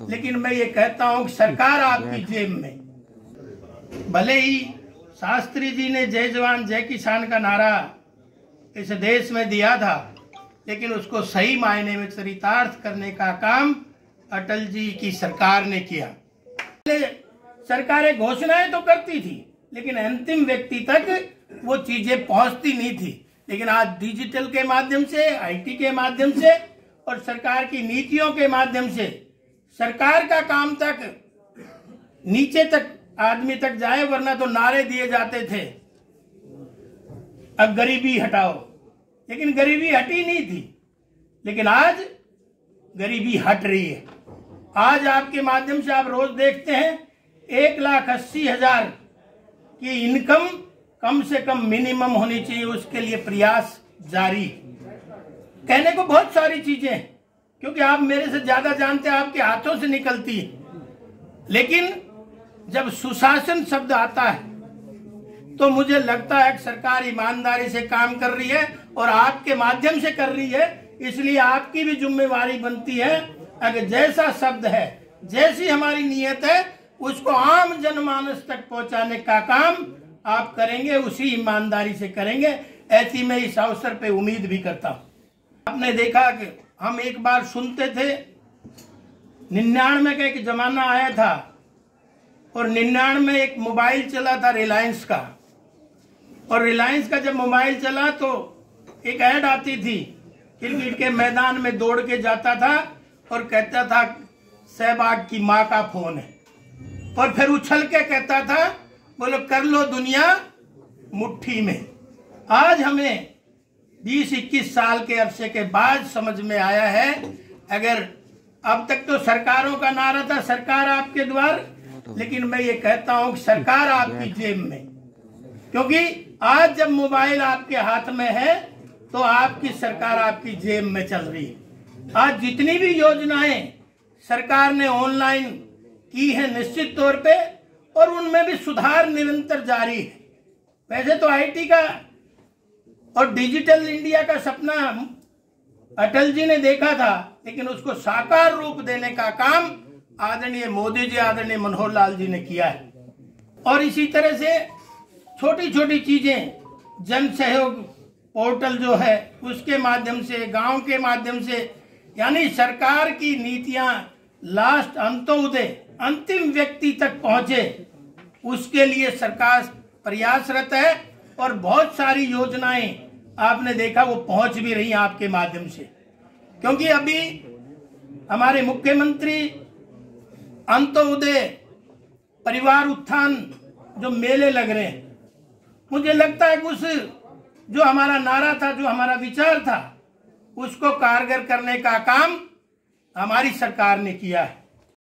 लेकिन मैं ये कहता हूं कि सरकार आपकी जेब में। भले ही शास्त्री जी ने जय जवान जय किसान का नारा इस देश में दिया था, लेकिन उसको सही मायने में चरितार्थ करने का काम अटल जी की सरकार ने किया। सरकारें घोषणाएं तो करती थी, लेकिन अंतिम व्यक्ति तक वो चीजें पहुंचती नहीं थी। लेकिन आज डिजिटल के माध्यम से, आईटी के माध्यम से और सरकार की नीतियों के माध्यम से सरकार का काम तक नीचे तक आदमी तक जाए, वरना तो नारे दिए जाते थे अब गरीबी हटाओ, लेकिन गरीबी हटी नहीं थी। लेकिन आज गरीबी हट रही है। आज आपके माध्यम से आप रोज देखते हैं 1,80,000 की इनकम कम से कम मिनिमम होनी चाहिए, उसके लिए प्रयास जारी। कहने को बहुत सारी चीजें हैं, क्योंकि आप मेरे से ज्यादा जानते हैं, आपके हाथों से निकलती है। लेकिन जब सुशासन शब्द आता है तो मुझे लगता है कि सरकार ईमानदारी से काम कर रही है और आपके माध्यम से कर रही है। इसलिए आपकी भी जिम्मेवारी बनती है, अगर जैसा शब्द है, जैसी हमारी नीयत है, उसको आम जनमानस तक पहुंचाने का काम आप करेंगे, उसी ईमानदारी से करेंगे। ऐसी मैं इस अवसर पे उम्मीद भी करता हूं। आपने देखा कि हम एक बार सुनते थे 99 का एक जमाना आया था और 99 में एक मोबाइल चला था रिलायंस का, और रिलायंस का जब मोबाइल चला तो एक ऐड आती थी, क्रिकेट के मैदान में दौड़ के जाता था और कहता था सहवाग की माँ का फोन है, और फिर उछल के कहता था बोलो कर लो दुनिया मुट्ठी में। आज हमें 20-21 साल के अरसे के बाद समझ में आया है, अगर अब तक तो सरकारों का नारा था सरकार आपके द्वार, लेकिन मैं ये कहता हूं कि सरकार आपकी जेब में। क्योंकि आज जब मोबाइल आपके हाथ में है तो आपकी सरकार आपकी जेब में चल रही है। आज जितनी भी योजनाएं सरकार ने ऑनलाइन की है निश्चित तौर पे, और उनमें भी सुधार निरंतर जारी है। वैसे तो आईटी का और डिजिटल इंडिया का सपना अटल जी ने देखा था, लेकिन उसको साकार रूप देने का काम आदरणीय मोदी जी, आदरणीय मनोहर लाल जी ने किया है। और इसी तरह से छोटी छोटी चीजें, जन सहयोग पोर्टल जो है उसके माध्यम से, गांव के माध्यम से, यानी सरकार की नीतियां लास्ट अंत्योदय अंतिम व्यक्ति तक पहुंचे, उसके लिए सरकार प्रयासरत है। और बहुत सारी योजनाएं आपने देखा वो पहुंच भी रही आपके माध्यम से। क्योंकि अभी हमारे मुख्यमंत्री अंत्योदय परिवार उत्थान जो मेले लग रहे हैं, मुझे लगता है कि उस जो हमारा नारा था, जो हमारा विचार था, उसको कारगर करने का काम हमारी सरकार ने किया है।